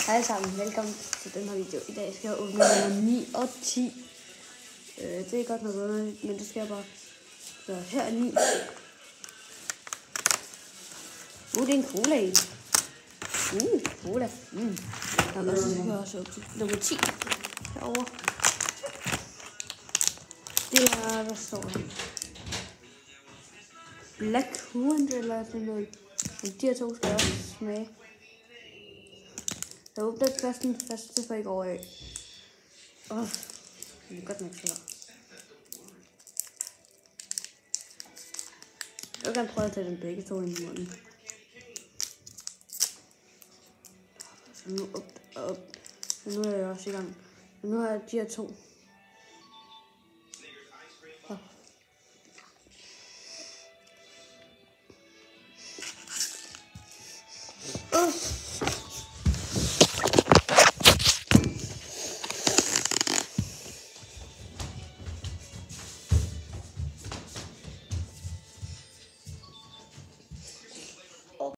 Hej sammen, velkommen til den her video. I dag skal jeg åbne nummer 9 og 10. Det er godt nok underligt, men det skal jeg bare gøre. Her er 9. Det er en cola i. Cola. Jeg har også åbnet nummer 10 herovre. Det er, hvad står der? Black Currant eller sådan noget. De her to skal jeg også smage. Jeg åbnede flasken først for i går af. Det er godt nok svært. Jeg vil gerne prøve at tage dem begge to ind i munden. Så nu op. Nu er jeg også i gang. Men nu har jeg de her to.